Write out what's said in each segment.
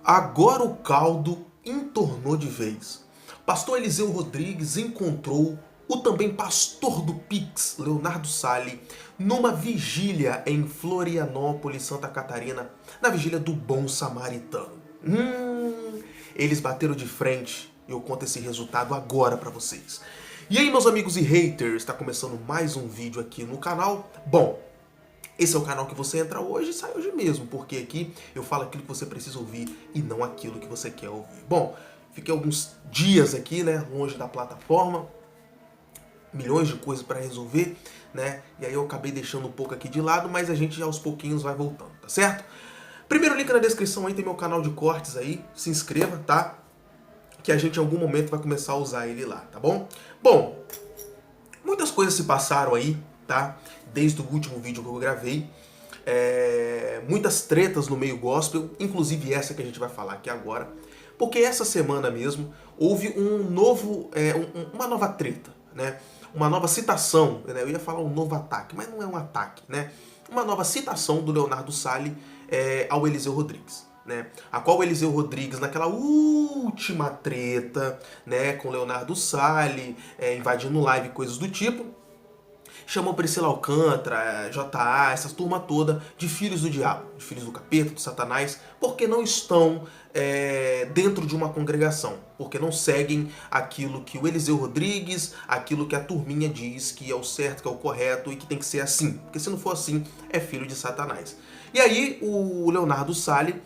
Agora o caldo entornou de vez. Pastor Eliseu Rodrigues encontrou o também pastor do Pix, Leonardo Sali, numa vigília em Florianópolis, Santa Catarina, na vigília do Bom Samaritano. Eles bateram de frente e eu conto esse resultado agora pra vocês. E aí, meus amigos e haters, tá começando mais um vídeo aqui no canal. Bom, esse é o canal que você entra hoje e sai hoje mesmo, porque aqui eu falo aquilo que você precisa ouvir e não aquilo que você quer ouvir. Bom, fiquei alguns dias aqui, né, longe da plataforma, milhões de coisas para resolver, né, e aí eu acabei deixando um pouco aqui de lado, mas a gente aos pouquinhos vai voltando, tá certo? Primeiro link na descrição aí, tem meu canal de cortes aí, se inscreva, tá? Que a gente em algum momento vai começar a usar ele lá, tá bom? Bom, muitas coisas se passaram aí, tá? Desde o último vídeo que eu gravei. Muitas tretas no meio gospel, inclusive essa que a gente vai falar aqui agora. Porque essa semana mesmo houve uma nova treta, né? Uma nova citação, né? Eu ia falar um novo ataque, mas não é um ataque, né? Uma nova citação do Leonardo Sali ao Eliseu Rodrigues. Né, a qual o Eliseu Rodrigues, naquela última treta, né, com Leonardo Sali, invadindo live e coisas do tipo, chamou Priscila Alcântara, JA, essa turma toda de filhos do diabo, de filhos do capeta, de Satanás, porque não estão dentro de uma congregação, porque não seguem aquilo que o Eliseu Rodrigues, aquilo que a turminha diz que é o certo, que é o correto e que tem que ser assim, porque se não for assim, é filho de Satanás. E aí o Leonardo Sali,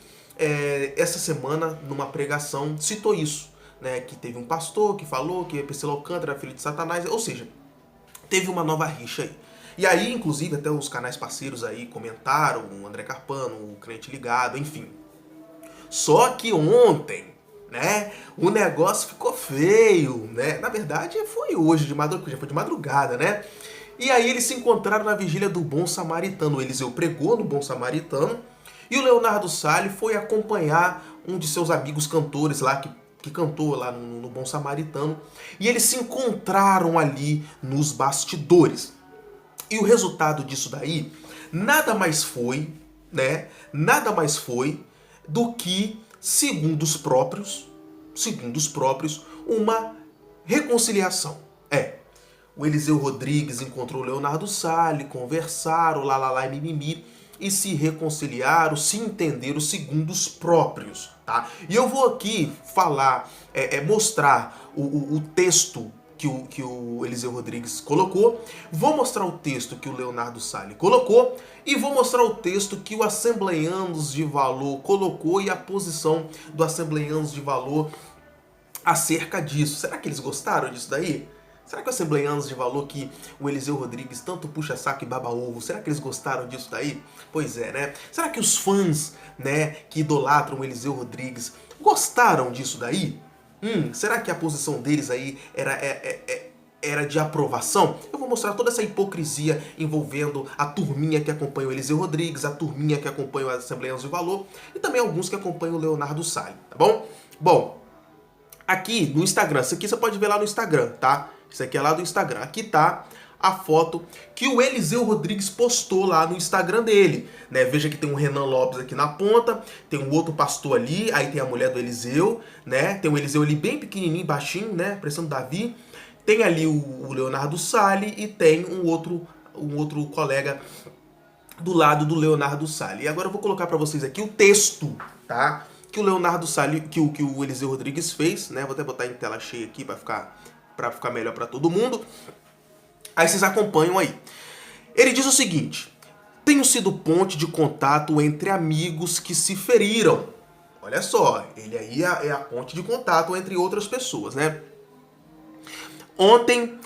essa semana, numa pregação, citou isso, né, que teve um pastor que falou que Priscila Alcântara era filho de Satanás, ou seja, teve uma nova rixa aí. E aí, inclusive, até os canais parceiros aí comentaram, o André Carpano, o Crente Ligado, enfim. Só que ontem, né, o negócio ficou feio, né? Na verdade, foi hoje, já foi de madrugada, né? E aí eles se encontraram na vigília do Bom Samaritano. O Eliseu pregou no Bom Samaritano e o Leonardo Sali foi acompanhar um de seus amigos cantores lá, que cantou lá no Bom Samaritano, e eles se encontraram ali nos bastidores. E o resultado disso daí nada mais foi, né? Nada mais foi do que, segundo os próprios, uma reconciliação. O Eliseu Rodrigues encontrou o Leonardo Sali, conversaram, lá, mimimi, e se reconciliaram, se entenderam segundo os próprios, tá? E eu vou aqui falar, mostrar o texto que o Eliseu Rodrigues colocou, vou mostrar o texto que o Leonardo Sali colocou e vou mostrar o texto que o Assembleianos de Valor colocou e a posição do Assembleianos de Valor acerca disso. Será que eles gostaram disso daí? Será que os Assembleianos de Valor, que o Eliseu Rodrigues tanto puxa saco e baba ovo, será que eles gostaram disso daí? Pois é, né? Será que os fãs, né, que idolatram o Eliseu Rodrigues gostaram disso daí? Será que a posição deles aí era de aprovação? Eu vou mostrar toda essa hipocrisia envolvendo a turminha que acompanha o Eliseu Rodrigues, a turminha que acompanha os Assembleianos de Valor e também alguns que acompanham o Leonardo Sali, tá bom? Bom, aqui no Instagram, isso aqui você pode ver lá no Instagram, tá? Isso aqui é lá do Instagram. Aqui tá a foto que o Eliseu Rodrigues postou lá no Instagram dele, né? Veja que tem um Renan Lopes aqui na ponta, tem um outro pastor ali, aí tem a mulher do Eliseu, né? Tem o Eliseu ali bem pequenininho, baixinho, né? Parecendo Davi. Tem ali o Leonardo Sali e tem um outro colega do lado do Leonardo Sali. E agora eu vou colocar para vocês aqui o texto, tá? Que o Leonardo Sali, que o Eliseu Rodrigues fez, né? Vou até botar em tela cheia aqui para ficar melhor para todo mundo. Aí vocês acompanham aí. Ele diz o seguinte: tenho sido ponte de contato entre amigos que se feriram. Olha só, ele aí é a ponte de contato entre outras pessoas, né? Ontem,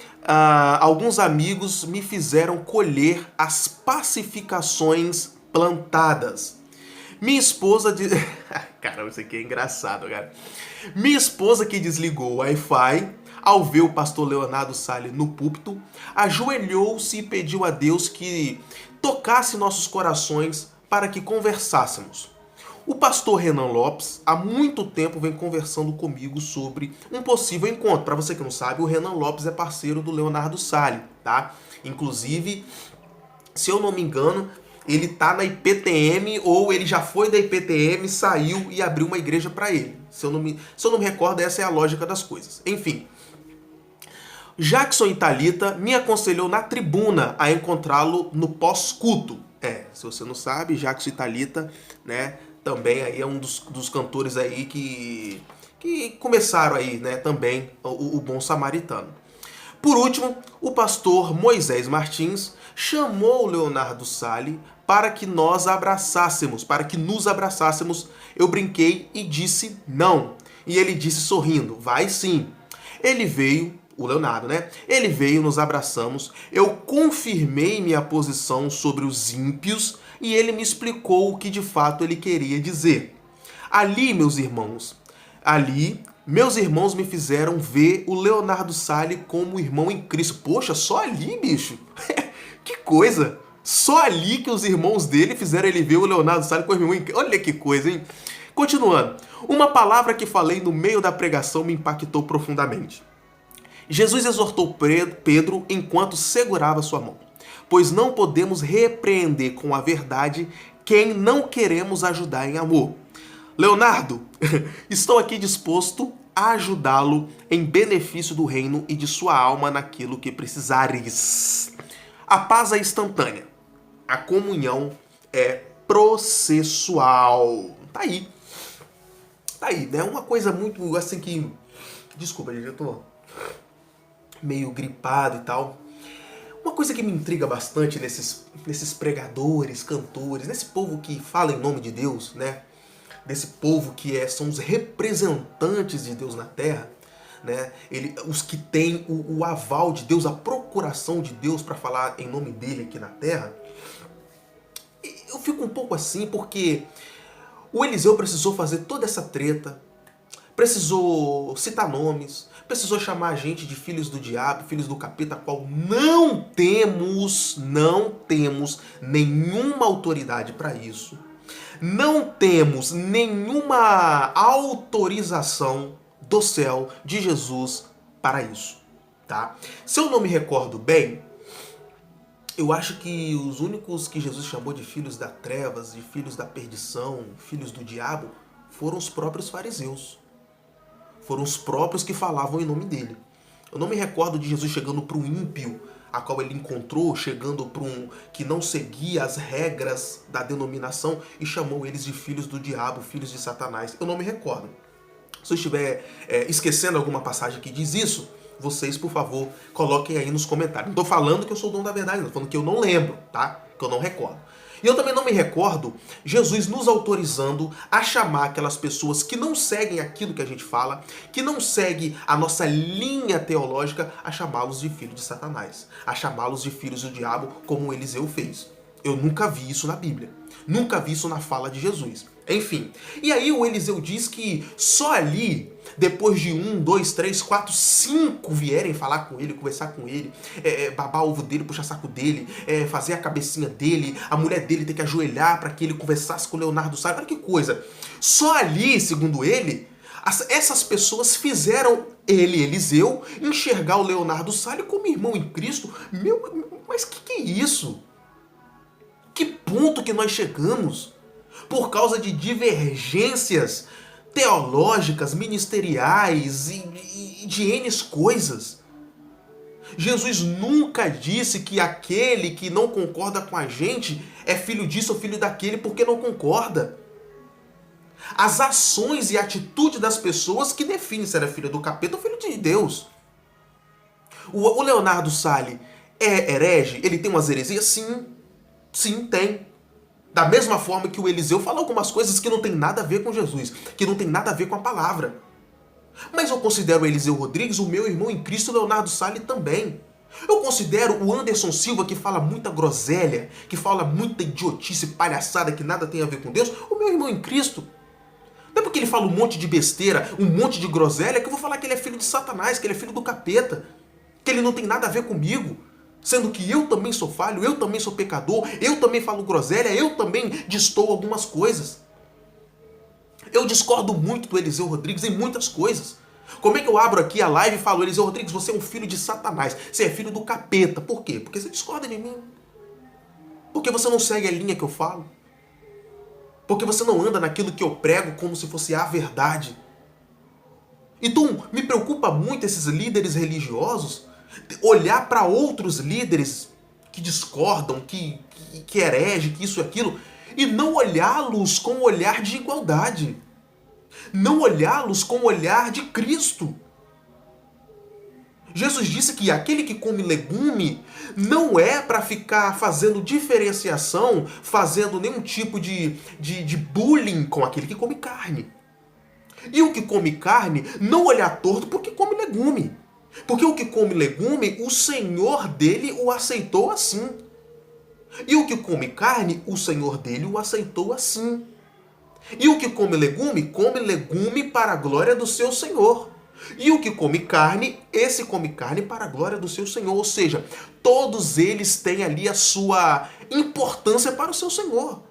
alguns amigos me fizeram colher as pacificações plantadas. Minha esposa... Caramba, isso aqui é engraçado, cara. Minha esposa, que desligou o Wi-Fi, ao ver o pastor Leonardo Sali no púlpito, ajoelhou-se e pediu a Deus que tocasse nossos corações para que conversássemos. O pastor Renan Lopes há muito tempo vem conversando comigo sobre um possível encontro. Para você que não sabe, o Renan Lopes é parceiro do Leonardo Sali, tá? Inclusive, se eu não me engano, ele tá na IPTM ou ele já foi da IPTM, saiu e abriu uma igreja para ele. Se eu não me recordo, essa é a lógica das coisas. Enfim, Jackson e Thalita me aconselhou na tribuna a encontrá-lo no pós-culto. Se você não sabe, Jackson e Thalita, né, também aí é um dos cantores aí que começaram aí, né, também o Bom Samaritano. Por último, o pastor Moisés Martins chamou o Leonardo Sali para que nos abraçássemos. Eu brinquei e disse não. E ele disse sorrindo, vai sim. Ele veio, o Leonardo, né? Ele veio, nos abraçamos, eu confirmei minha posição sobre os ímpios e ele me explicou o que de fato ele queria dizer. Meus irmãos me fizeram ver o Leonardo Sali como irmão em Cristo. Poxa, só ali, bicho? Que coisa! Só ali que os irmãos dele fizeram ele ver o Leonardo Sali como irmão em Cristo. Olha que coisa, hein? Continuando. Uma palavra que falei no meio da pregação me impactou profundamente. Jesus exortou Pedro enquanto segurava sua mão. Pois não podemos repreender com a verdade quem não queremos ajudar em amor. Leonardo, estou aqui disposto a ajudá-lo em benefício do reino e de sua alma naquilo que precisares. A paz é instantânea. A comunhão é processual. Tá aí. Né? Uma coisa muito assim que... Desculpa, gente, eu tô meio gripado e tal. Uma coisa que me intriga bastante nesses pregadores, cantores, nesse povo que fala em nome de Deus, né? Desse povo que são os representantes de Deus na Terra, né? Os que têm o aval de Deus, a procuração de Deus para falar em nome dele aqui na Terra. Eu fico um pouco assim porque o Eliseu precisou fazer toda essa treta, precisou citar nomes, precisou chamar a gente de filhos do diabo, filhos do capeta, qual não temos nenhuma autoridade para isso. Não temos nenhuma autorização do céu de Jesus para isso, tá? Se eu não me recordo bem, eu acho que os únicos que Jesus chamou de filhos das trevas, de filhos da perdição, filhos do diabo, foram os próprios fariseus. Foram os próprios que falavam em nome dele. Eu não me recordo de Jesus chegando para um ímpio, a qual ele encontrou, chegando para um que não seguia as regras da denominação e chamou eles de filhos do diabo, filhos de Satanás. Eu não me recordo. Se eu estiver esquecendo alguma passagem que diz isso, vocês, por favor, coloquem aí nos comentários. Não estou falando que eu sou o dono da verdade, estou falando que eu não lembro, tá? Que eu não recordo. E eu também não me recordo Jesus nos autorizando a chamar aquelas pessoas que não seguem aquilo que a gente fala, que não seguem a nossa linha teológica, a chamá-los de filhos de Satanás, a chamá-los de filhos do diabo, como Eliseu fez. Eu nunca vi isso na Bíblia. Nunca vi isso na fala de Jesus. Enfim, e aí o Eliseu diz que só ali, depois de 1, 2, 3, 4, 5 vierem falar com ele, conversar com ele, babar o ovo dele, puxar saco dele, fazer a cabecinha dele, a mulher dele ter que ajoelhar para que ele conversasse com o Leonardo Sali. Olha que coisa. Só ali, segundo ele, essas pessoas fizeram ele, Eliseu, enxergar o Leonardo Sali como irmão em Cristo. Mas que é isso? Que ponto que nós chegamos? Por causa de divergências teológicas, ministeriais e de N coisas. Jesus nunca disse que aquele que não concorda com a gente é filho disso ou filho daquele porque não concorda. As ações e atitudes das pessoas que definem se era filho do capeta ou filho de Deus. O Leonardo Sali é herege? Ele tem umas heresias? Sim, tem. Da mesma forma que o Eliseu fala algumas coisas que não tem nada a ver com Jesus, que não tem nada a ver com a palavra. Mas eu considero o Eliseu Rodrigues o meu irmão em Cristo, Leonardo Sali também. Eu considero o Anderson Silva, que fala muita groselha, que fala muita idiotice, palhaçada, que nada tem a ver com Deus, o meu irmão em Cristo. Não é porque ele fala um monte de besteira, um monte de groselha, que eu vou falar que ele é filho de Satanás, que ele é filho do capeta, que ele não tem nada a ver comigo. Sendo que eu também sou falho, eu também sou pecador, eu também falo groselha, eu também destoo algumas coisas. Eu discordo muito do Eliseu Rodrigues em muitas coisas. Como é que eu abro aqui a live e falo, Eliseu Rodrigues, você é um filho de Satanás, você é filho do capeta. Por quê? Porque você discorda de mim. Porque você não segue a linha que eu falo. Porque você não anda naquilo que eu prego como se fosse a verdade. Então, me preocupa muito esses líderes religiosos olhar para outros líderes que discordam, que herege, que isso e aquilo, e não olhá-los com o olhar de igualdade. Não olhá-los com o olhar de Cristo. Jesus disse que aquele que come legume não é para ficar fazendo diferenciação, fazendo nenhum tipo de bullying com aquele que come carne. E o que come carne não olhar torto porque come legume. Porque o que come legume, o Senhor dele o aceitou assim. E o que come carne, o Senhor dele o aceitou assim. E o que come legume para a glória do seu Senhor. E o que come carne, esse come carne para a glória do seu Senhor. Ou seja, todos eles têm ali a sua importância para o seu Senhor.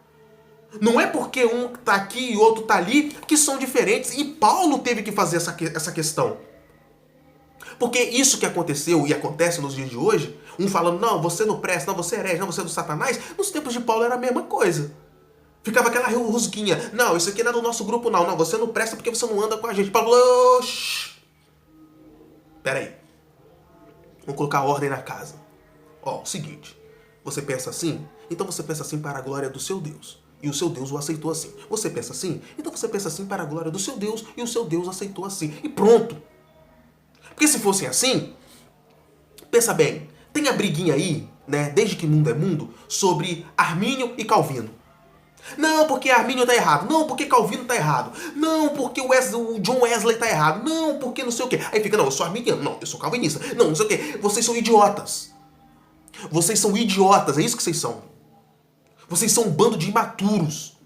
Não é porque um está aqui e outro está ali que são diferentes. E Paulo teve que fazer essa questão. Porque isso que aconteceu e acontece nos dias de hoje, um falando, não, você não presta, não, você é herege, não, você é do Satanás, nos tempos de Paulo era a mesma coisa. Ficava aquela rusguinha, não, isso aqui não é do nosso grupo não, você não presta porque você não anda com a gente. Paulo falou, peraí, vamos colocar ordem na casa. Ó, seguinte, você pensa assim? Então você pensa assim para a glória do seu Deus. E o seu Deus o aceitou assim. Você pensa assim? Então você pensa assim para a glória do seu Deus e o seu Deus aceitou assim. E pronto. Porque se fosse assim, pensa bem, tem a briguinha aí, né, desde que mundo é mundo, sobre Armínio e Calvino. Não, porque Armínio tá errado. Não, porque Calvino tá errado. Não, porque o John Wesley tá errado. Não, porque não sei o quê. Aí fica, não, eu sou arminiano. Não, eu sou calvinista. Não, não sei o quê. Vocês são idiotas. Vocês são idiotas, é isso que vocês são. Vocês são um bando de imaturos.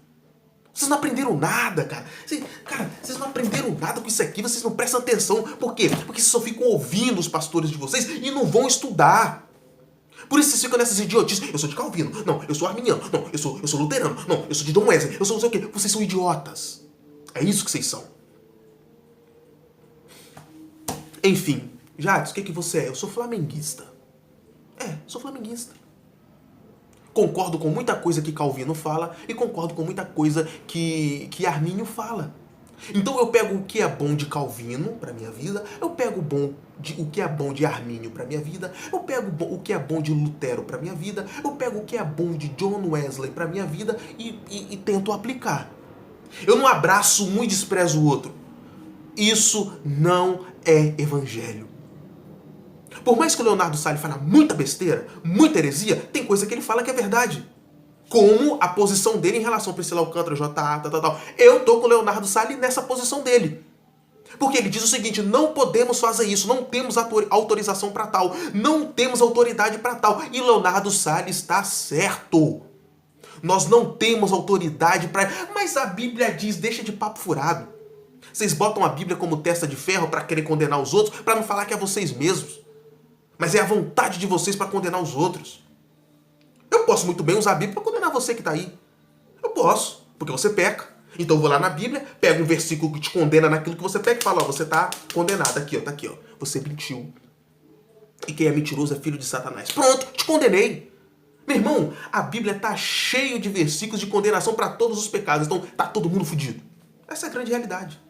Vocês não aprenderam nada, cara. Vocês não aprenderam nada com isso aqui, vocês não prestam atenção. Por quê? Porque vocês só ficam ouvindo os pastores de vocês e não vão estudar. Por isso vocês ficam nessas idiotices. Eu sou de Calvino. Não, eu sou arminiano. Não, eu sou luterano. Não, eu sou de John Wesley. Eu sou não sei o quê. Vocês são idiotas. É isso que vocês são. Enfim. Jades, o que você é? Eu sou flamenguista. Sou flamenguista. Concordo com muita coisa que Calvino fala e concordo com muita coisa que Armínio fala. Então eu pego o que é bom de Calvino para minha vida, eu pego o que é bom de Armínio para minha vida, eu pego o que é bom de Lutero para minha vida, eu pego o que é bom de John Wesley para minha vida e tento aplicar. Eu não abraço um e desprezo o outro. Isso não é evangelho. Por mais que o Leonardo Salles fale muita besteira, muita heresia, tem coisa que ele fala que é verdade. Como a posição dele em relação a Priscila Alcântara, J.A., tal. Eu tô com o Leonardo Salles nessa posição dele. Porque ele diz o seguinte, não podemos fazer isso, não temos autorização para tal, não temos autoridade para tal. E Leonardo Salles está certo. Nós não temos autoridade para... Mas a Bíblia diz, deixa de papo furado. Vocês botam a Bíblia como testa de ferro para querer condenar os outros, para não falar que é vocês mesmos. Mas é a vontade de vocês para condenar os outros. Eu posso muito bem usar a Bíblia para condenar você que está aí. Eu posso, porque você peca. Então eu vou lá na Bíblia, pego um versículo que te condena naquilo que você peca e falo, ó, você está condenado aqui, ó, tá aqui, ó. Você mentiu. E quem é mentiroso é filho de Satanás. Pronto, te condenei. Meu irmão, a Bíblia está cheio de versículos de condenação para todos os pecados. Então tá todo mundo fudido. Essa é a grande realidade.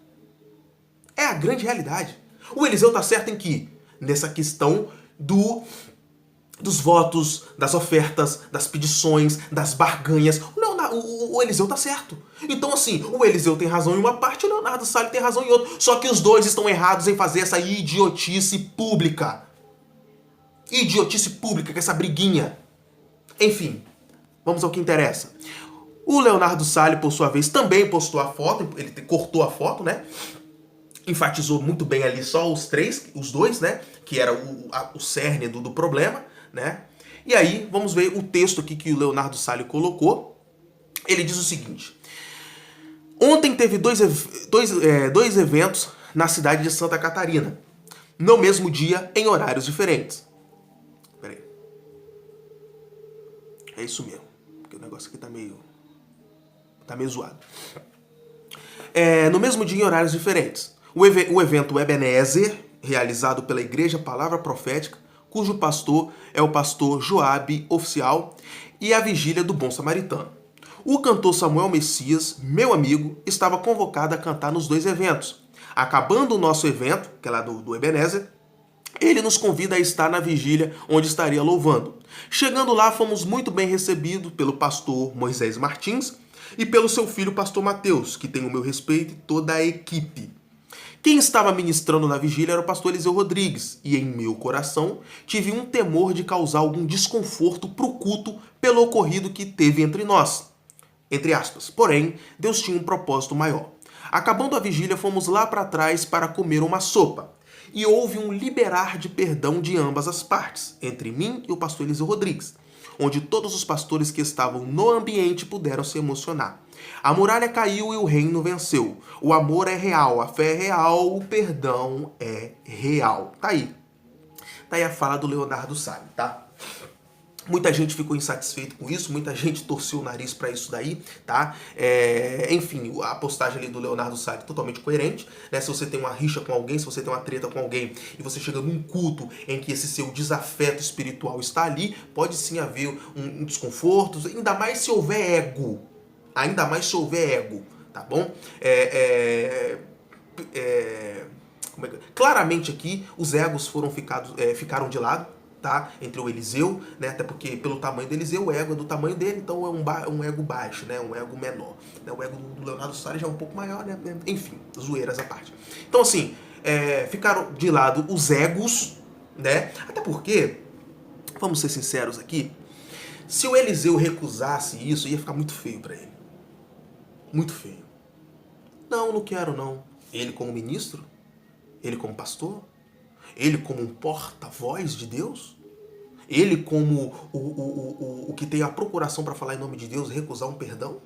É a grande realidade. O Eliseu está certo em que? Nessa questão dos votos, das ofertas, das pedições, das barganhas. O Eliseu tá certo. Então assim, o Eliseu tem razão em uma parte, o Leonardo Salles tem razão em outra. Só que os dois estão errados em fazer essa idiotice pública. Idiotice pública, que é essa briguinha. Enfim, vamos ao que interessa. O Leonardo Salles, por sua vez, também postou a foto, ele cortou a foto, né? Enfatizou muito bem ali só os dois, né? Que era o cerne do problema, né? E aí, vamos ver o texto aqui que o Leonardo Salles colocou. Ele diz o seguinte. Ontem teve dois eventos na cidade de Santa Catarina. No mesmo dia, em horários diferentes. Peraí. É isso mesmo. Porque o negócio aqui tá meio zoado. No mesmo dia, em horários diferentes. O evento Ebenezer, realizado pela Igreja Palavra Profética, cujo pastor é o pastor Joabe Oficial, e a vigília do Bom Samaritano. O cantor Samuel Messias, meu amigo, estava convocado a cantar nos dois eventos. Acabando o nosso evento, que é lá do Ebenezer, ele nos convida a estar na vigília onde estaria louvando. Chegando lá, fomos muito bem recebidos pelo pastor Moisés Martins e pelo seu filho, pastor Mateus, que tem o meu respeito e toda a equipe. Quem estava ministrando na vigília era o pastor Eliseu Rodrigues, e em meu coração tive um temor de causar algum desconforto para o culto pelo ocorrido que teve entre nós. Entre aspas. Porém, Deus tinha um propósito maior. Acabando a vigília, fomos lá para trás para comer uma sopa. E houve um liberar de perdão de ambas as partes, entre mim e o pastor Eliseu Rodrigues, onde todos os pastores que estavam no ambiente puderam se emocionar. A muralha caiu e o reino venceu. O amor é real, a fé é real, o perdão é real. Tá aí. Tá aí a fala do Leonardo Salles, tá? Muita gente ficou insatisfeito com isso, muita gente torceu o nariz para isso daí, tá? Enfim, a postagem ali do Leonardo Salles é totalmente coerente, né? Se você tem uma rixa com alguém, se você tem uma treta com alguém e você chega num culto em que esse seu desafeto espiritual está ali, pode sim haver um desconforto, ainda mais se houver ego. Ainda mais se houver ego, tá bom? Claramente aqui, os egos ficaram de lado, tá? Entre o Eliseu, né? Até porque pelo tamanho do Eliseu, o ego é do tamanho dele, então é um ego baixo, né? Um ego menor. Né? O ego do Leonardo Salles já é um pouco maior, né? Enfim, zoeiras à parte. Então assim, ficaram de lado os egos, né? Até porque, vamos ser sinceros aqui, se o Eliseu recusasse isso, ia ficar muito feio pra ele. Muito feio. Não quero não. Ele como ministro? Ele como pastor? Ele como um porta-voz de Deus? Ele como o que tem a procuração para falar em nome de Deus, recusar um perdão?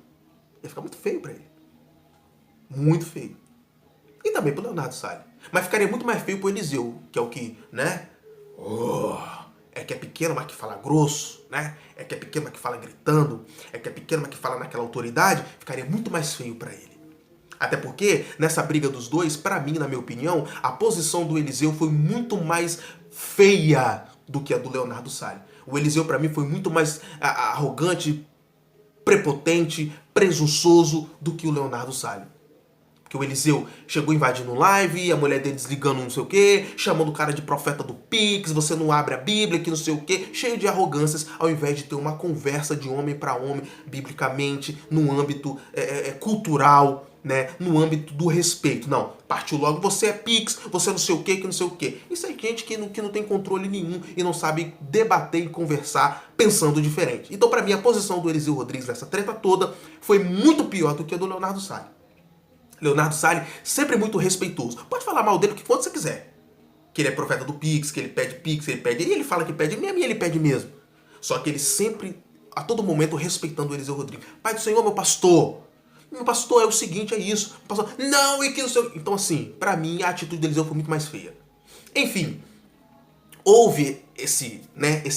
Ia ficar muito feio para ele. Muito feio. E também pro Leonardo Salles. Mas ficaria muito mais feio pro Eliseu, que é o que, né? É que é pequeno, mas que fala grosso, né? É que é pequeno, mas que fala gritando. É que é pequeno, mas que fala naquela autoridade. Ficaria muito mais feio para ele. Até porque, nessa briga dos dois, para mim, na minha opinião, a posição do Eliseu foi muito mais feia do que a do Leonardo Salles. O Eliseu, para mim, foi muito mais arrogante, prepotente, presunçoso do que o Leonardo Salles. Porque o Eliseu chegou invadindo live, a mulher dele desligando não sei o quê, chamando o cara de profeta do Pix, você não abre a Bíblia, que não sei o quê, cheio de arrogâncias, ao invés de ter uma conversa de homem para homem, biblicamente, num âmbito cultural, né, no âmbito do respeito. Não, partiu logo, você é Pix, você não sei o quê, que não sei o quê. Isso é gente que não tem controle nenhum e não sabe debater e conversar pensando diferente. Então, para mim, a posição do Eliseu Rodrigues nessa treta toda foi muito pior do que a do Leonardo Salles. Leonardo Salles, sempre muito respeitoso. Pode falar mal dele o que quanto você quiser. Que ele é profeta do Pix, que ele pede Pix, ele pede... E ele fala que pede mesmo e ele pede mesmo. Só que ele sempre, a todo momento, respeitando o Eliseu Rodrigues. Pai do Senhor, meu pastor. Meu pastor, é o seguinte, é isso. Pastor, não, e que não sei... Então, assim, pra mim, a atitude do Eliseu foi muito mais feia. Enfim, houve esse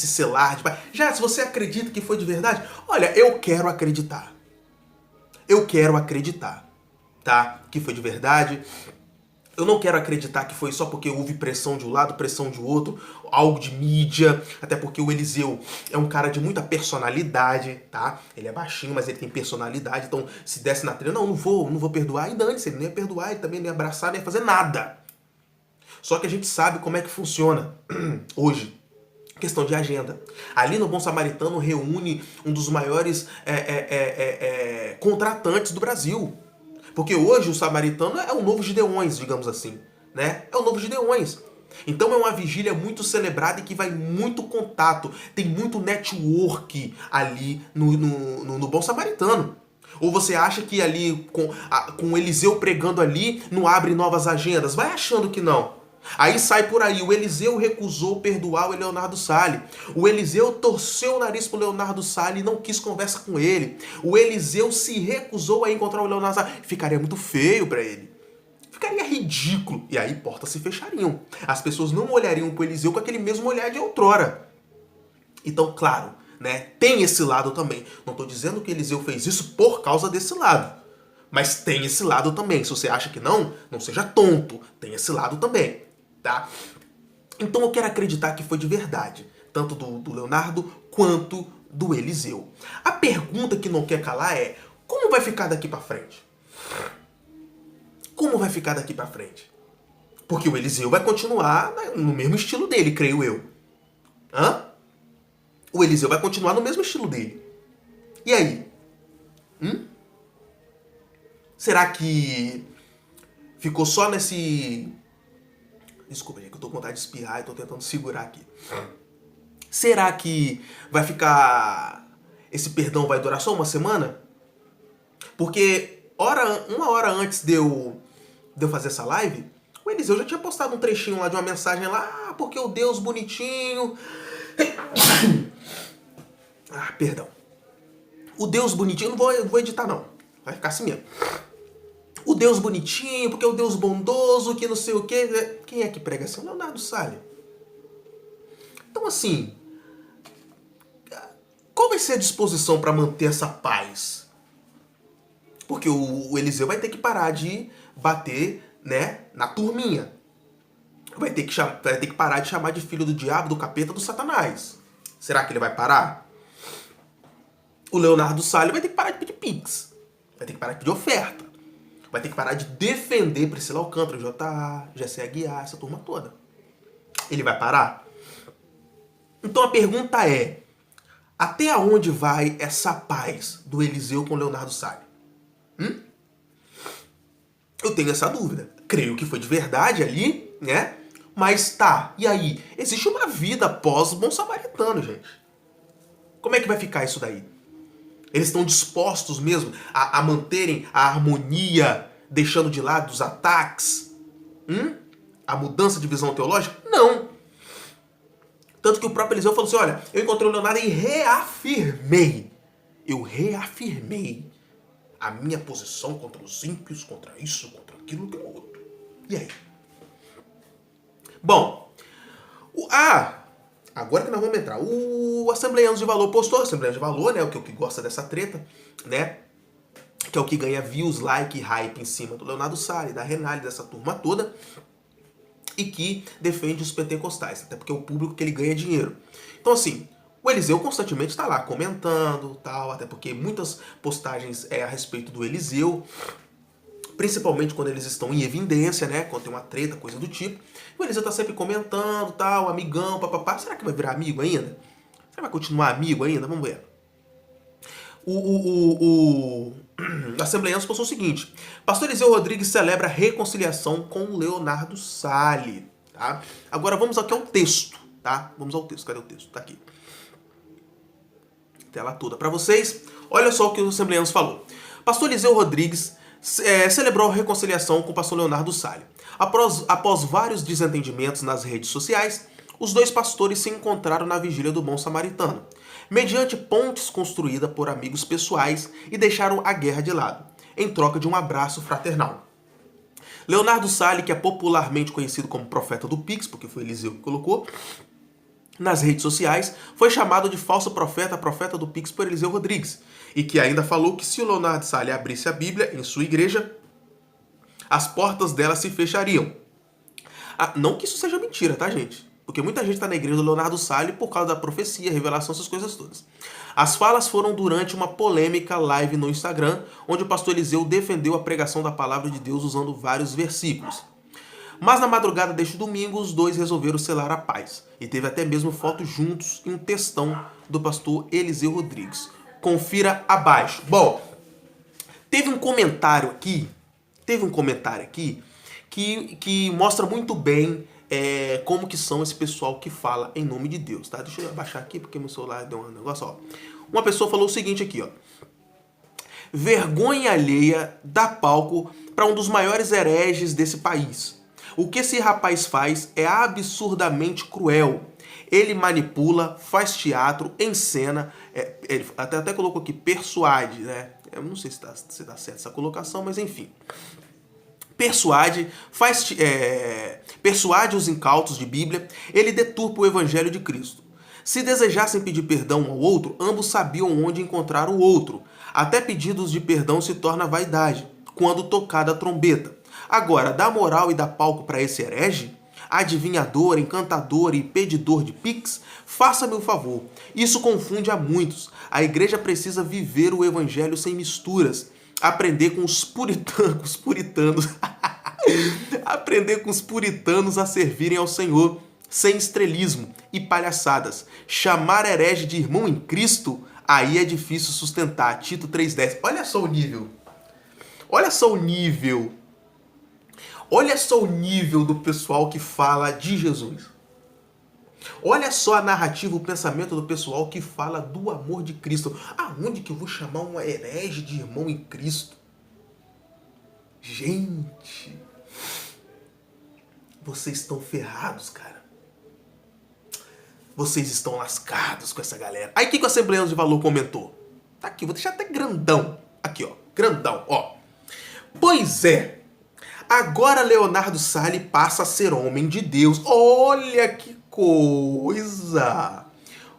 selar de... Já, se você acredita que foi de verdade, olha, eu quero acreditar. Eu quero acreditar. Tá? Que foi de verdade. Eu não quero acreditar que foi só porque houve pressão de um lado, pressão de outro, algo de mídia, até porque o Eliseu é um cara de muita personalidade, tá? Ele é baixinho, mas ele tem personalidade, então se desse na trilha, não vou perdoar, e dane-se, ele não ia perdoar, ele também não ia abraçar, não ia fazer nada. Só que a gente sabe como é que funciona hoje. Questão de agenda. Ali no Bom Samaritano reúne um dos maiores contratantes do Brasil. Porque hoje o Samaritano é o novo Gideões, digamos assim, né? É o novo Gideões. Então é uma vigília muito celebrada e que vai muito contato, tem muito network ali no Bom Samaritano. Ou você acha que ali, com o Eliseu pregando ali, não abre novas agendas? Vai achando que não. Aí sai por aí, o Eliseu recusou perdoar o Leonardo Salles. O Eliseu torceu o nariz pro Leonardo Salles e não quis conversa com ele. O Eliseu se recusou a encontrar o Leonardo Salles. Ficaria muito feio pra ele. Ficaria ridículo. E aí portas se fechariam. As pessoas não olhariam pro Eliseu com aquele mesmo olhar de outrora. Então, claro, né, tem esse lado também. Não tô dizendo que Eliseu fez isso por causa desse lado. Mas tem esse lado também. Se você acha que não seja tonto. Tem esse lado também. Tá? Então eu quero acreditar que foi de verdade, tanto do Leonardo quanto do Eliseu. A pergunta que não quer calar é: como vai ficar daqui para frente? Como vai ficar daqui para frente? Porque o Eliseu vai continuar no mesmo estilo dele, creio eu. Hã? O Eliseu vai continuar no mesmo estilo dele. E aí? Será que ficou só nesse... Desculpa, gente, que eu tô com vontade de espirrar e tô tentando segurar aqui. Será que vai ficar... Esse perdão vai durar só uma semana? Porque uma hora antes de eu fazer essa live, o Eliseu já tinha postado um trechinho lá de uma mensagem lá, porque o Deus bonitinho... Perdão. O Deus bonitinho, não vou editar não. Vai ficar assim mesmo. O Deus bonitinho, porque é o Deus bondoso, que não sei o quê. Quem é que prega assim? Leonardo Salles. Então assim, qual vai ser a disposição para manter essa paz? Porque o Eliseu vai ter que parar de bater, né, na turminha. Vai ter que parar de chamar de filho do diabo, do capeta, do satanás. Será que ele vai parar? O Leonardo Salles vai ter que parar de pedir pix. Vai ter que parar de pedir oferta. Vai ter que parar de defender Priscila Alcântara, JA, Jessé Aguiar, essa turma toda. Ele vai parar? Então a pergunta é: até onde vai essa paz do Eliseu com o Leonardo Salles? Eu tenho essa dúvida. Creio que foi de verdade ali, né? Mas tá, e aí? Existe uma vida pós-bom samaritano, gente. Como é que vai ficar isso daí? Eles estão dispostos mesmo a manterem a harmonia, deixando de lado os ataques? A mudança de visão teológica? Não. Tanto que o próprio Eliseu falou assim: olha, eu encontrei o Leonardo e reafirmei. Eu reafirmei a minha posição contra os ímpios, contra isso, contra aquilo, contra o outro. E aí? Bom, agora que nós vamos entrar, o Assembleianos de Valor postou, Assembleianos de Valor, né, o que gosta dessa treta, né, que é o que ganha views, like e hype em cima do Leonardo Salles, da Renale, dessa turma toda, e que defende os pentecostais, até porque é o público que ele ganha dinheiro. Então assim, o Eliseu constantemente está lá comentando, tal, até porque muitas postagens a respeito do Eliseu, principalmente quando eles estão em evidência, né, quando tem uma treta, coisa do tipo. O Eliseu tá sempre comentando, tal, amigão, papapá. Será que vai virar amigo ainda? Será que vai continuar amigo ainda? Vamos ver. O Assembleianos postou o seguinte: Pastor Eliseu Rodrigues celebra reconciliação com Leonardo Salles. Tá? Agora vamos aqui ao texto. Tá? Vamos ao texto. Cadê o texto? Tá aqui. Tela toda para vocês. Olha só o que o Assembleianos falou. Pastor Eliseu Rodrigues celebrou a reconciliação com o pastor Leonardo Salles. Após vários desentendimentos nas redes sociais, os dois pastores se encontraram na vigília do Bom Samaritano, mediante pontes construídas por amigos pessoais, e deixaram a guerra de lado, em troca de um abraço fraternal. Leonardo Salles, que é popularmente conhecido como profeta do Pix, porque foi Eliseu que colocou, nas redes sociais, foi chamado de falso profeta, profeta do Pix, por Eliseu Rodrigues, e que ainda falou que se o Leonardo Salles abrisse a Bíblia em sua igreja, as portas dela se fechariam. Não que isso seja mentira, tá, gente? Porque muita gente está na igreja do Leonardo Salles por causa da profecia, revelação, essas coisas todas. As falas foram durante uma polêmica live no Instagram, onde o pastor Eliseu defendeu a pregação da palavra de Deus usando vários versículos. Mas na madrugada deste domingo, os dois resolveram selar a paz. E teve até mesmo fotos juntos em um textão do pastor Eliseu Rodrigues. Confira abaixo. Bom, teve um comentário aqui que mostra muito bem como que são esse pessoal que fala em nome de Deus, tá? Deixa eu abaixar aqui porque meu celular deu um negócio, ó. Uma pessoa falou o seguinte aqui, ó: vergonha alheia dá palco para um dos maiores hereges desse país. O que esse rapaz faz é absurdamente cruel. Ele manipula, faz teatro, encena, ele até colocou aqui, persuade, né? Eu não sei se tá certa essa colocação, mas enfim. Persuade os incautos de Bíblia, ele deturpa o evangelho de Cristo. Se desejassem pedir perdão ao outro, ambos sabiam onde encontrar o outro. Até pedidos de perdão se torna vaidade, quando tocada a trombeta. Agora, dá moral e dá palco para esse herege? adivinhador, encantador e pedidor de pix, faça-me o favor. Isso confunde a muitos. A igreja precisa viver o evangelho sem misturas. Aprender com os puritanos. Aprender com os puritanos a servirem ao Senhor, sem estrelismo e palhaçadas. Chamar herege de irmão em Cristo, aí é difícil sustentar. Tito 3,10. Olha só o nível. Olha só o nível. Olha só o nível do pessoal que fala de Jesus. Olha só a narrativa, o pensamento do pessoal que fala do amor de Cristo. Aonde que eu vou chamar um herege de irmão em Cristo? Gente, vocês estão ferrados, cara. Vocês estão lascados com essa galera. Aí o que o Assembleianos de Valor comentou? Tá aqui, vou deixar até grandão. Aqui, ó. Grandão, ó. Pois é. Agora Leonardo Salles passa a ser homem de Deus. Olha que coisa.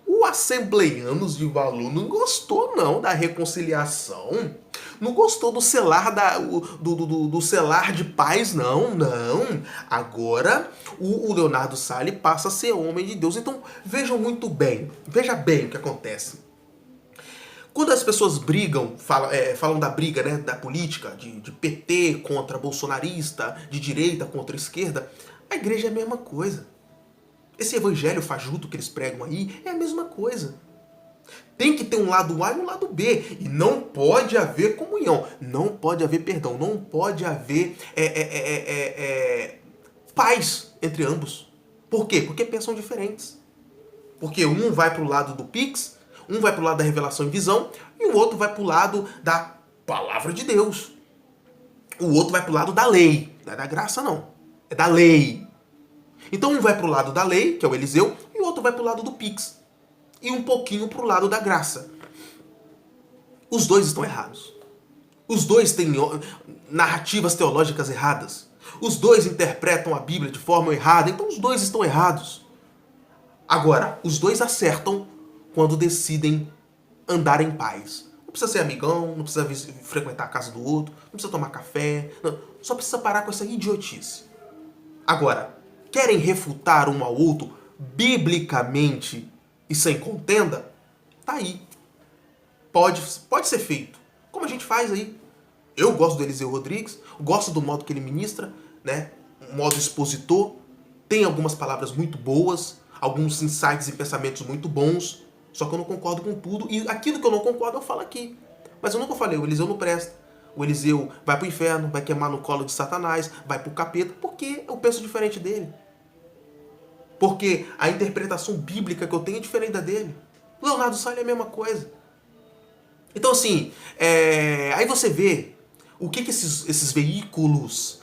O Assembleianos de Valor não gostou não da reconciliação. Não gostou do selar, do selar de paz, não. Agora o Leonardo Salles passa a ser homem de Deus. Então vejam muito bem, veja bem o que acontece. Quando as pessoas brigam, falam da briga, né, da política, de PT contra bolsonarista, de direita contra esquerda, a igreja é a mesma coisa. Esse evangelho fajuto que eles pregam aí é a mesma coisa. Tem que ter um lado A e um lado B. E não pode haver comunhão. Não pode haver perdão. Não pode haver paz entre ambos. Por quê? Porque pensam diferentes. Porque um vai para o lado do Pix, um vai para o lado da revelação e visão, e o outro vai para o lado da palavra de Deus. O outro vai para o lado da lei. Não é da graça, não. É da lei. Então um vai para o lado da lei, que é o Eliseu, e o outro vai para o lado do Pix. E um pouquinho para o lado da graça. Os dois estão errados. Os dois têm narrativas teológicas erradas. Os dois interpretam a Bíblia de forma errada, então os dois estão errados. Agora, os dois acertam quando decidem andar em paz. Não precisa ser amigão, não precisa frequentar a casa do outro, não precisa tomar café, não, só precisa parar com essa idiotice. Agora, querem refutar um ao outro biblicamente e sem contenda? Tá aí. Pode ser feito. Como a gente faz aí. Eu gosto do Eliseu Rodrigues, gosto do modo que ele ministra, né? Um modo expositor. Tem algumas palavras muito boas, alguns insights e pensamentos muito bons, só que eu não concordo com tudo. E aquilo que eu não concordo eu falo aqui. Mas eu nunca falei, o Eliseu não presta. O Eliseu vai pro inferno, vai queimar no colo de Satanás, vai pro capeta, porque eu penso diferente dele. Porque a interpretação bíblica que eu tenho é diferente da dele. O Leonardo Salles é a mesma coisa. Então assim, aí você vê o que esses veículos,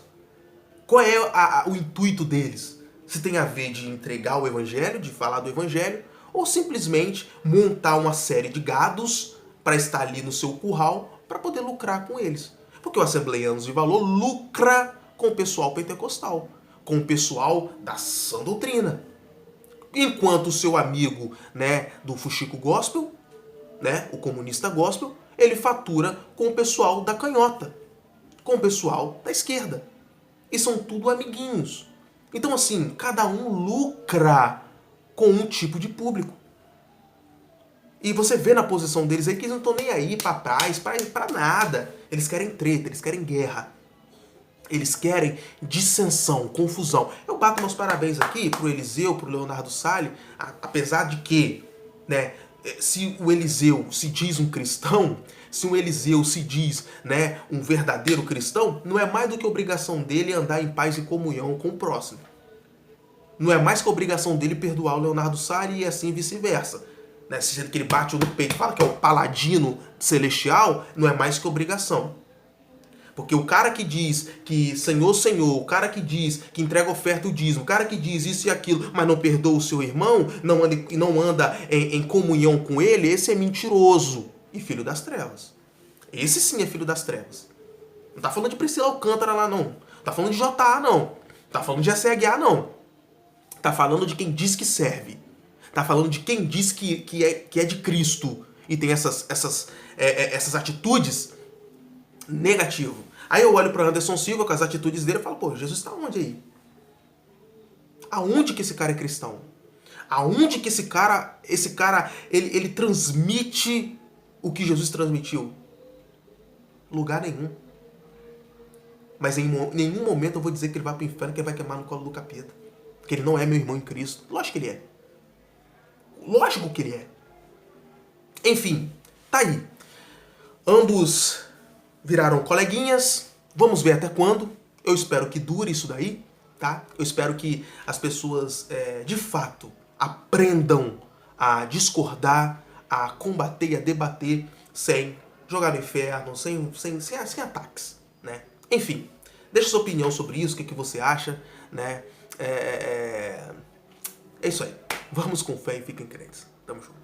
qual é o intuito deles. Se tem a ver de entregar o evangelho, de falar do evangelho, ou simplesmente montar uma série de gados para estar ali no seu curral para poder lucrar com eles. Porque o Assembleianos de Valor lucra com o pessoal pentecostal, com o pessoal da sã doutrina. Enquanto o seu amigo, né, do Fuxico Gospel, né, o comunista gospel, ele fatura com o pessoal da canhota, com o pessoal da esquerda. E são tudo amiguinhos. Então assim, cada um lucra com um tipo de público. E você vê na posição deles aí que eles não estão nem aí pra paz, pra nada. Eles querem treta, eles querem guerra. Eles querem dissensão, confusão. Eu bato meus parabéns aqui pro Eliseu, pro Leonardo Salles, apesar de que, né, se o Eliseu se diz um cristão, se o Eliseu se diz, né, um verdadeiro cristão, não é mais do que obrigação dele andar em paz e comunhão com o próximo. Não é mais que obrigação dele perdoar o Leonardo Salles e assim vice-versa. Né? Se ele bate no peito e fala que é o paladino celestial, não é mais que obrigação. Porque o cara que diz que Senhor, Senhor, o cara que diz que entrega oferta o dízimo, o cara que diz isso e aquilo, mas não perdoa o seu irmão, não anda em comunhão com ele, esse é mentiroso e filho das trevas. Esse sim é filho das trevas. Não tá falando de Priscila Alcântara lá, não. Tá falando de JA, não. Tá falando de SGA, não. Tá falando de quem diz que serve. Tá falando de quem diz que é de Cristo e tem essas atitudes negativas. Aí eu olho para Anderson Silva com as atitudes dele e falo, pô, Jesus está onde aí? Aonde que esse cara é cristão? Aonde que esse cara ele transmite o que Jesus transmitiu? Lugar nenhum. Mas em nenhum momento eu vou dizer que ele vai para o inferno, que ele vai queimar no colo do capeta. Que ele não é meu irmão em Cristo. Lógico que ele é. Lógico que ele é. Enfim, tá aí. Ambos viraram coleguinhas. Vamos ver até quando. Eu espero que dure isso daí, tá? Eu espero que as pessoas, de fato, aprendam a discordar, a combater e a debater sem jogar no inferno, sem ataques, né? Enfim, deixa sua opinião sobre isso, o que você acha, né? É isso aí. Vamos com fé e fiquem crentes. Tamo junto.